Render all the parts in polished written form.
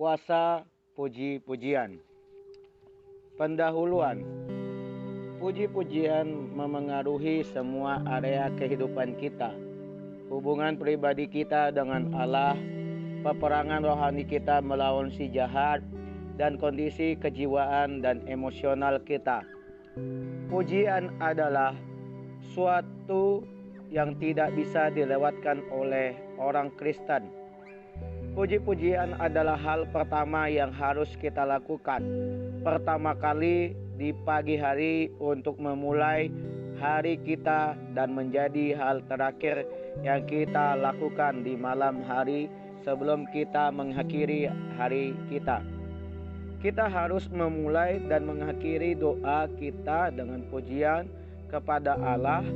Kuasa puji-pujian. Pendahuluan. Puji-pujian memengaruhi semua area kehidupan kita. Hubungan pribadi kita dengan Allah, peperangan rohani kita melawan si jahat, dan kondisi kejiwaan dan emosional kita. Pujian adalah suatu yang tidak bisa dilewatkan oleh orang Kristen. Puji-pujian adalah hal pertama yang harus kita lakukan pertama kali di pagi hari untuk memulai hari kita, dan menjadi hal terakhir yang kita lakukan di malam hari sebelum kita mengakhiri hari kita. Kita harus memulai dan mengakhiri doa kita dengan pujian kepada Allah.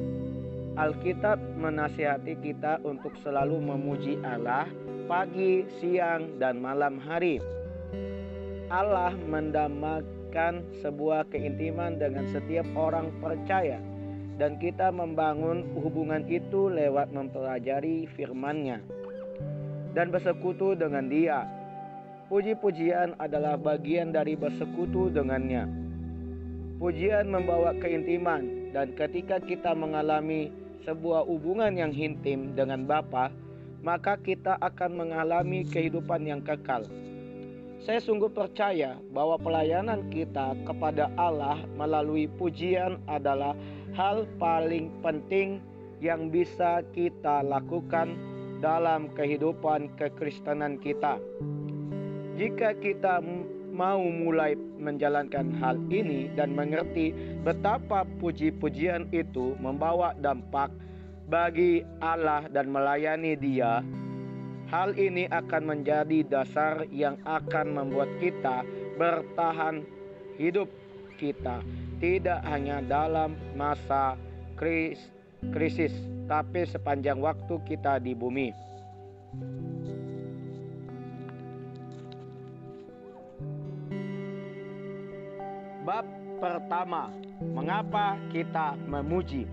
Alkitab menasihati kita untuk selalu memuji Allah pagi, siang, dan malam hari. Allah mendamaikan sebuah keintiman dengan setiap orang percaya, dan kita membangun hubungan itu lewat mempelajari firman-Nya dan bersekutu dengan Dia. Puji-pujian adalah bagian dari bersekutu dengannya. Pujian membawa keintiman, dan ketika kita mengalami sebuah hubungan yang intim dengan Bapa, maka kita akan mengalami kehidupan yang kekal. Saya sungguh percaya bahwa pelayanan kita kepada Allah melalui pujian adalah hal paling penting yang bisa kita lakukan dalam kehidupan kekristenan kita. Jika kita mau mulai menjalankan hal ini dan mengerti betapa puji-pujian itu membawa dampak bagi Allah dan melayani Dia, hal ini akan menjadi dasar yang akan membuat kita bertahan hidup kita, tidak hanya dalam masa krisis, tapi sepanjang waktu kita di bumi. Bab pertama, mengapa kita memuji?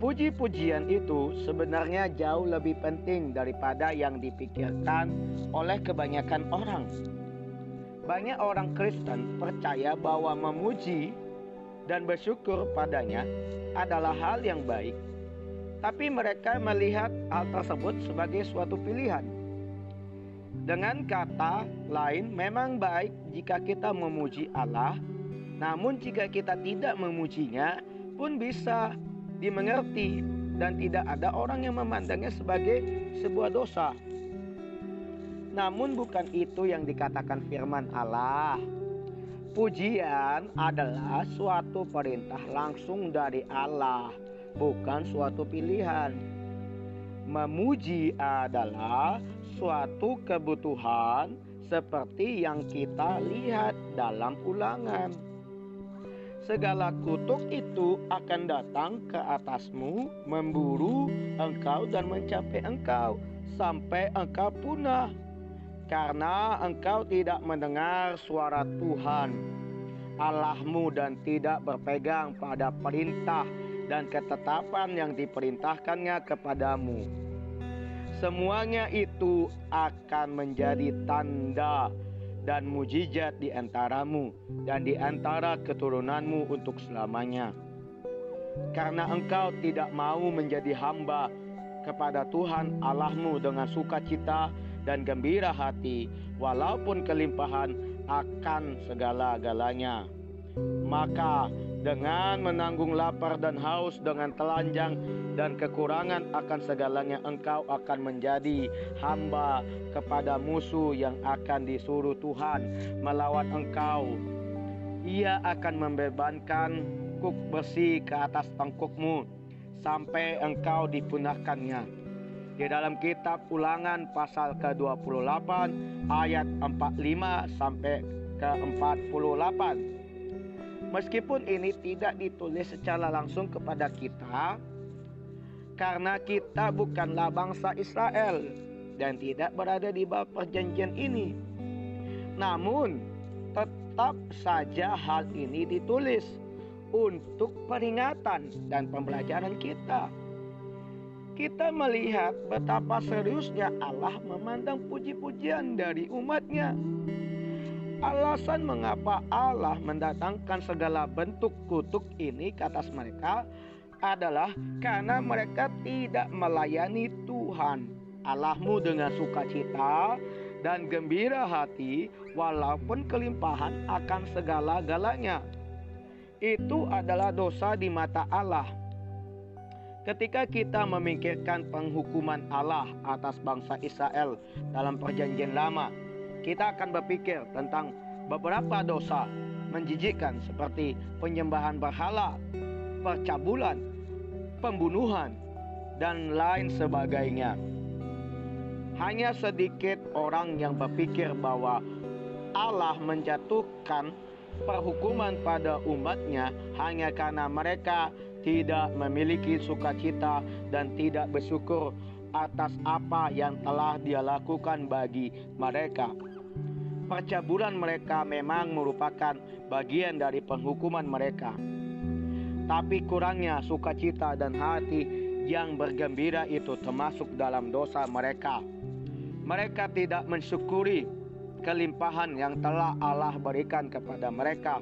Puji-pujian itu sebenarnya jauh lebih penting daripada yang dipikirkan oleh kebanyakan orang. Banyak orang Kristen percaya bahwa memuji dan bersyukur padanya adalah hal yang baik, tapi mereka melihat hal tersebut sebagai suatu pilihan. Dengan kata lain, memang baik jika kita memuji Allah, namun jika kita tidak memujinya pun bisa dimengerti, dan tidak ada orang yang memandangnya sebagai sebuah dosa. Namun bukan itu yang dikatakan firman Allah. Pujian adalah suatu perintah langsung dari Allah, bukan suatu pilihan. Memuji adalah suatu kebutuhan seperti yang kita lihat dalam Ulangan. Segala kutuk itu akan datang ke atasmu, memburu engkau dan mencapai engkau sampai engkau punah, karena engkau tidak mendengar suara Tuhan Allahmu dan tidak berpegang pada perintah dan ketetapan yang diperintahkannya kepadamu. Semuanya itu akan menjadi tanda dan mujizat di antaramu dan di antara keturunanmu untuk selamanya. Karena engkau tidak mau menjadi hamba kepada Tuhan Allahmu dengan sukacita dan gembira hati, walaupun kelimpahan akan segala-galanya. Maka dengan menanggung lapar dan haus, dengan telanjang dan kekurangan akan segalanya, engkau akan menjadi hamba kepada musuh yang akan disuruh Tuhan melawan engkau. Ia akan membebankan kuk besi ke atas tengkukmu sampai engkau dipunahkannya. Di dalam kitab Ulangan pasal ke-28 ayat 45 sampai ke-48. Meskipun ini tidak ditulis secara langsung kepada kita, karena kita bukanlah bangsa Israel dan tidak berada di bawah perjanjian ini. Namun tetap saja hal ini ditulis untuk peringatan dan pembelajaran kita. kita melihat betapa seriusnya Allah memandang puji-pujian dari umatnya. Alasan mengapa Allah mendatangkan segala bentuk kutuk ini ke atas mereka adalah karena mereka tidak melayani Tuhan Allahmu dengan sukacita dan gembira hati, walaupun kelimpahan akan segala-galanya. Itu adalah dosa di mata Allah. Ketika kita memikirkan penghukuman Allah atas bangsa Israel dalam Perjanjian Lama, kita akan berpikir tentang beberapa dosa menjijikkan seperti penyembahan berhala, percabulan, pembunuhan, dan lain sebagainya. Hanya sedikit orang yang berpikir bahwa Allah menjatuhkan perhukuman pada umatnya hanya karena mereka tidak memiliki sukacita dan tidak bersyukur atas apa yang telah Dia lakukan bagi mereka. Percabulan mereka memang merupakan bagian dari penghukuman mereka. Tapi kurangnya sukacita dan hati yang bergembira itu termasuk dalam dosa mereka. Mereka tidak mensyukuri kelimpahan yang telah Allah berikan kepada mereka.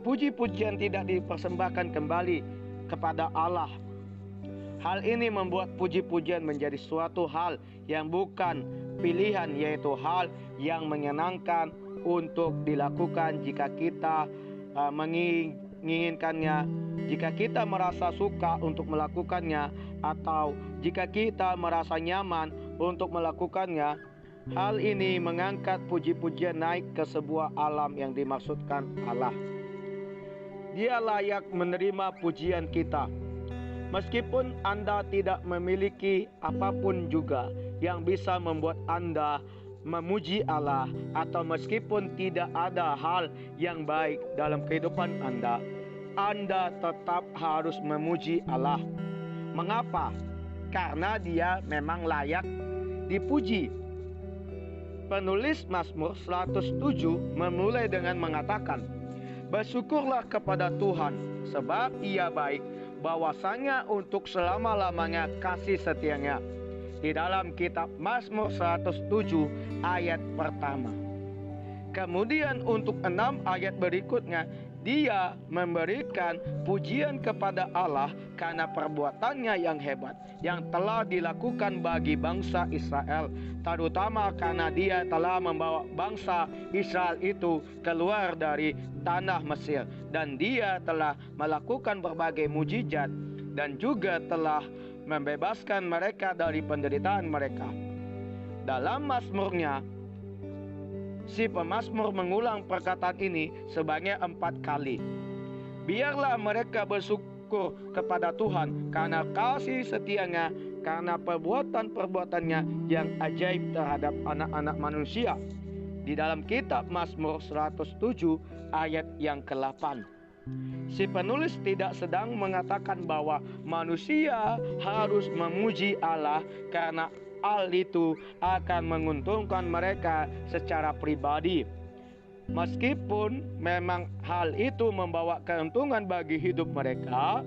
Puji-pujian tidak dipersembahkan kembali kepada Allah. Hal ini membuat puji-pujian menjadi suatu hal yang bukan pilihan, yaitu hal yang menyenangkan untuk dilakukan jika kita menginginkannya, jika kita merasa suka untuk melakukannya, atau jika kita merasa nyaman untuk melakukannya. Hal ini mengangkat puji-pujian naik ke sebuah alam yang dimaksudkan Allah. Dia layak menerima pujian kita. Meskipun Anda tidak memiliki apapun juga yang bisa membuat Anda memuji Allah, atau meskipun tidak ada hal yang baik dalam kehidupan Anda tetap harus memuji Allah. Mengapa? Karena Dia memang layak dipuji. Penulis Mazmur 107 memulai dengan mengatakan, "Bersyukurlah kepada Tuhan, sebab Ia baik, bahwasanya untuk selama-lamanya kasih setianya." Di dalam kitab Mazmur 107 ayat pertama. Kemudian untuk 6 ayat berikutnya, dia memberikan pujian kepada Allah karena perbuatannya yang hebat yang telah dilakukan bagi bangsa Israel, terutama karena dia telah membawa bangsa Israel itu keluar dari tanah Mesir, dan dia telah melakukan berbagai mujizat dan juga telah membebaskan mereka dari penderitaan mereka. Dalam mazmurnya, si pemazmur mengulang perkataan ini sebanyak 4 kali. Biarlah mereka bersyukur kepada Tuhan karena kasih setianya, karena perbuatan-perbuatannya yang ajaib terhadap anak-anak manusia. Di dalam kitab Mazmur 107 ayat yang ke-8. Si penulis tidak sedang mengatakan bahwa manusia harus memuji Allah karena hal itu akan menguntungkan mereka secara pribadi. Meskipun memang hal itu membawa keuntungan bagi hidup mereka,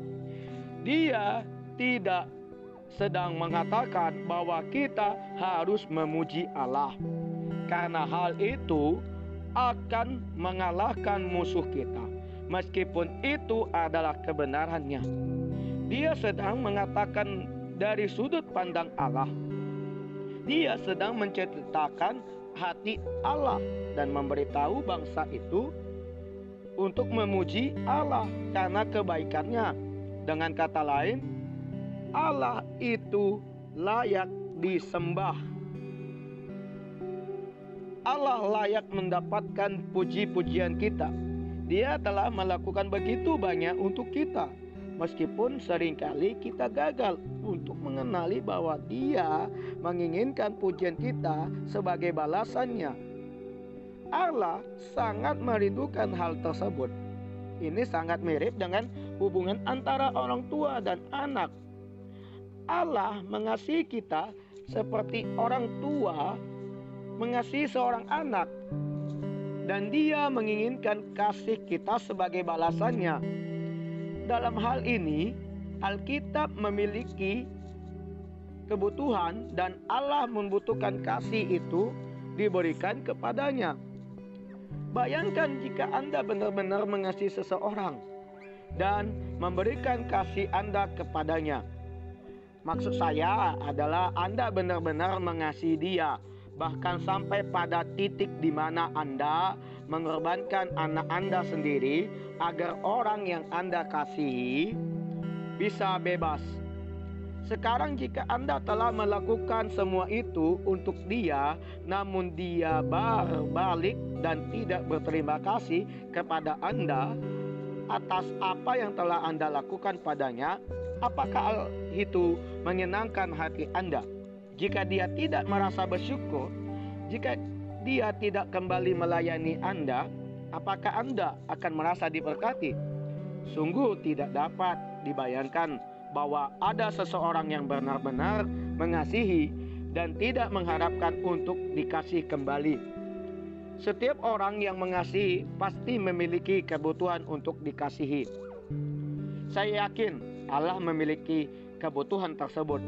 dia tidak sedang mengatakan bahwa kita harus memuji Allah, karena hal itu akan mengalahkan musuh kita. Meskipun itu adalah kebenarannya, dia sedang mengatakan dari sudut pandang Allah. Dia sedang menceritakan hati Allah dan memberitahu bangsa itu untuk memuji Allah karena kebaikannya. Dengan kata lain, Allah itu layak disembah. Allah layak mendapatkan puji-pujian kita. Dia telah melakukan begitu banyak untuk kita. Meskipun seringkali kita gagal untuk mengenali bahwa Dia menginginkan pujian kita sebagai balasannya. Allah sangat merindukan hal tersebut. Ini sangat mirip dengan hubungan antara orang tua dan anak. Allah mengasihi kita seperti orang tua mengasihi seorang anak, dan Dia menginginkan kasih kita sebagai balasannya. Dalam hal ini, Alkitab memiliki kebutuhan dan Allah membutuhkan kasih itu diberikan kepadanya. Bayangkan jika Anda benar-benar mengasihi seseorang dan memberikan kasih Anda kepadanya. Maksud saya adalah Anda benar-benar mengasihi dia, bahkan sampai pada titik di mana Anda mengorbankan anak Anda sendiri agar orang yang Anda kasihi bisa bebas. Sekarang jika Anda telah melakukan semua itu untuk dia, namun dia berbalik dan tidak berterima kasih kepada Anda atas apa yang telah Anda lakukan padanya, apakah hal itu menyenangkan hati Anda? Jika dia tidak merasa bersyukur, jika dia tidak kembali melayani Anda, apakah Anda akan merasa diberkati? Sungguh tidak dapat dibayangkan bahwa ada seseorang yang benar-benar mengasihi dan tidak mengharapkan untuk dikasih kembali. Setiap orang yang mengasihi pasti memiliki kebutuhan untuk dikasihi. Saya yakin Allah memiliki kebutuhan tersebut.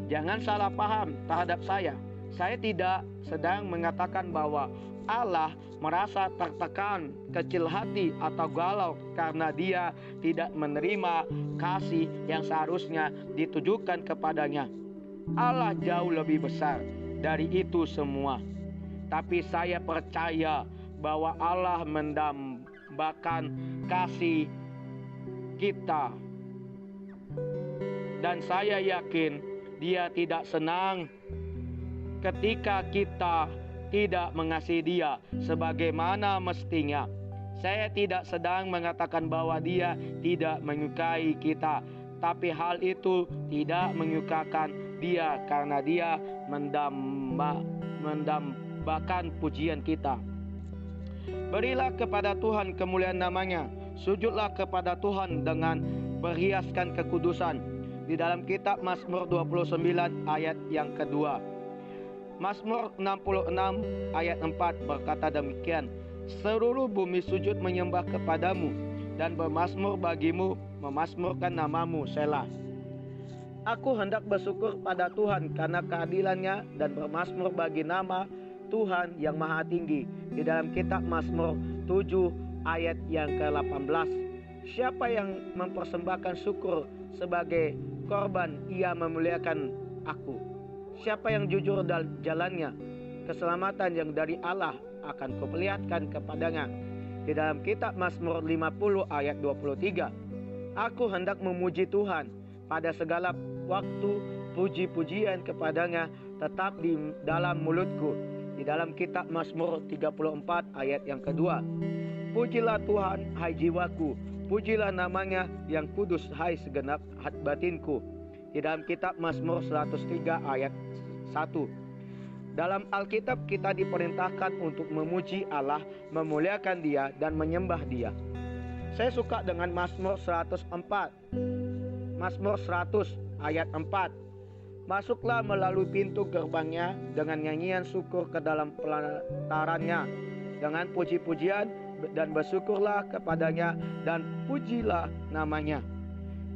Jangan salah paham terhadap saya. Saya tidak sedang mengatakan bahwa Allah merasa tertekan, kecil hati atau galau karena dia tidak menerima kasih yang seharusnya ditujukan kepadanya. Allah jauh lebih besar dari itu semua. Tapi saya percaya bahwa Allah mendambakan kasih kita. Dan saya yakin dia tidak senang ketika kita tidak mengasihi dia sebagaimana mestinya. Saya tidak sedang mengatakan bahwa dia tidak menyukai kita, tapi hal itu tidak menyukakan dia karena dia mendambakan pujian kita. Berilah kepada Tuhan kemuliaan namanya, sujudlah kepada Tuhan dengan berhiaskan kekudusan. Di dalam kitab Mazmur 29 ayat yang kedua. Mazmur 66 ayat 4 berkata demikian, seluruh bumi sujud menyembah kepadamu dan bermazmur bagimu, memazmurkan namamu, Selah. Aku hendak bersyukur pada Tuhan karena keadilannya dan bermazmur bagi nama Tuhan yang maha tinggi. Di dalam kitab Mazmur 7 ayat yang ke-18. Siapa yang mempersembahkan syukur sebagai korban, ia memuliakan aku. Siapa yang jujur dalam jalannya, keselamatan yang dari Allah akan kuperlihatkan kepadanya. Di dalam kitab Mazmur 50 ayat 23. Aku hendak memuji Tuhan pada segala waktu, puji-pujian kepadanya tetap di dalam mulutku. Di dalam kitab Mazmur 34 ayat yang kedua. Pujilah Tuhan, hai jiwaku, pujilah namanya yang kudus, hai segenap hati batinku. Di dalam kitab Mazmur 103 ayat 1. Dalam Alkitab kita diperintahkan untuk memuji Allah, memuliakan Dia dan menyembah Dia. Saya suka dengan Mazmur 104. Mazmur 100 ayat 4. Masuklah melalui pintu gerbangnya dengan nyanyian syukur ke dalam pelatarannya, dengan puji-pujian dan bersyukurlah kepadanya dan pujilah namanya.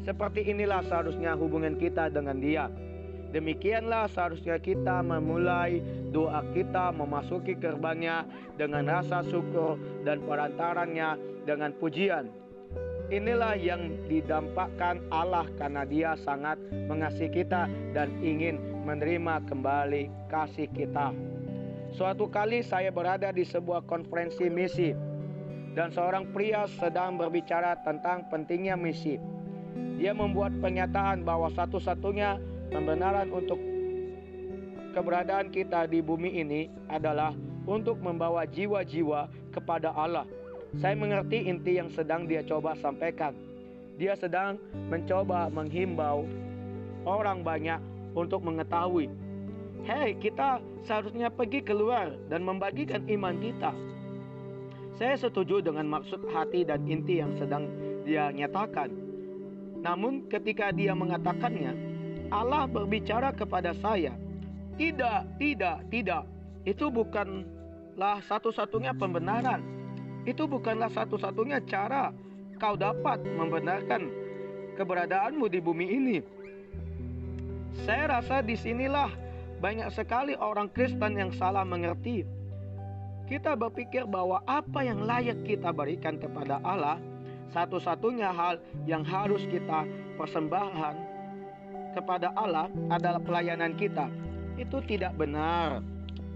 Seperti inilah seharusnya hubungan kita dengan Dia. Demikianlah seharusnya kita memulai doa kita memasuki gerbangnya dengan rasa syukur dan perantarannya dengan pujian. Inilah yang didampakkan Allah karena Dia sangat mengasihi kita dan ingin menerima kembali kasih kita. Suatu kali saya berada di sebuah konferensi misi dan seorang pria sedang berbicara tentang pentingnya misi. Dia membuat pernyataan bahwa satu-satunya pembenaran untuk keberadaan kita di bumi ini adalah untuk membawa jiwa-jiwa kepada Allah. Saya mengerti inti yang sedang dia coba sampaikan. Dia sedang mencoba menghimbau orang banyak untuk mengetahui, hei, kita seharusnya pergi keluar dan membagikan iman kita. Saya setuju dengan maksud hati dan inti yang sedang dia nyatakan. Namun ketika dia mengatakannya, Allah berbicara kepada saya, tidak, itu bukanlah satu-satunya pembenaran. Itu bukanlah satu-satunya cara kau dapat membenarkan keberadaanmu di bumi ini. Saya rasa disinilah banyak sekali orang Kristen yang salah mengerti. Kita berpikir bahwa apa yang layak kita berikan kepada Allah, satu-satunya hal yang harus kita persembahkan kepada Allah adalah pelayanan kita. Itu tidak benar.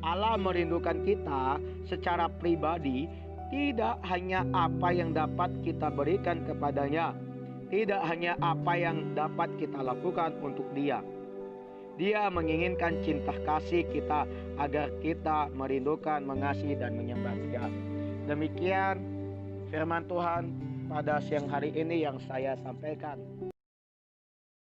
Allah merindukan kita secara pribadi, tidak hanya apa yang dapat kita berikan kepadanya, tidak hanya apa yang dapat kita lakukan untuk Dia. Dia menginginkan cinta kasih kita agar kita merindukan, mengasihi, dan menyembah Dia. Demikian firman Tuhan pada siang hari ini yang saya sampaikan.